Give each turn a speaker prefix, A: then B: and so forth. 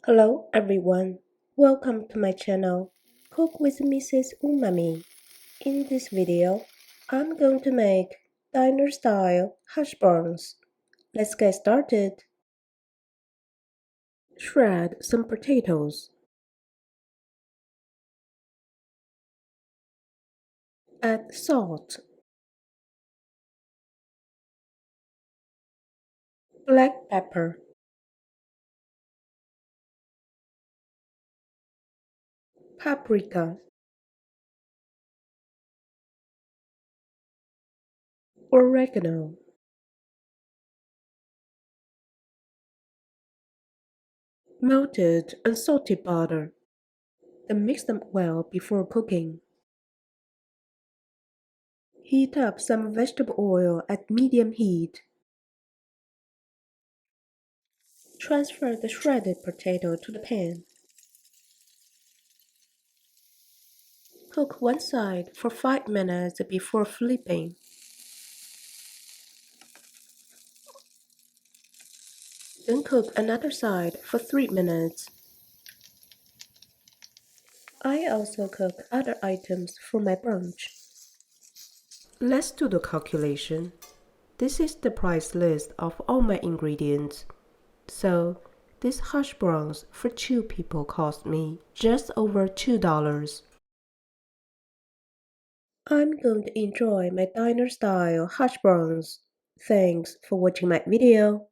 A: Hello everyone, welcome to my channel, Cook with Mrs. Umami. In this video, I'm going to make diner-style hash browns. Let's get started. Shred some potatoes. Add salt, black pepper, paprika, oregano, melted unsalted butter. Then mix them well before cooking. Heat up some vegetable oil at medium heat. Transfer the shredded potato to the pan. Cook one side for 5 minutes before flipping. Then cook another side for 3 minutes. I also cook other items for my brunch. Let's do the calculation. This is the price list of all my ingredients. So, these hash browns for 2 people cost me just over $2. I'm going to enjoy my diner-style hash browns. Thanks for watching my video.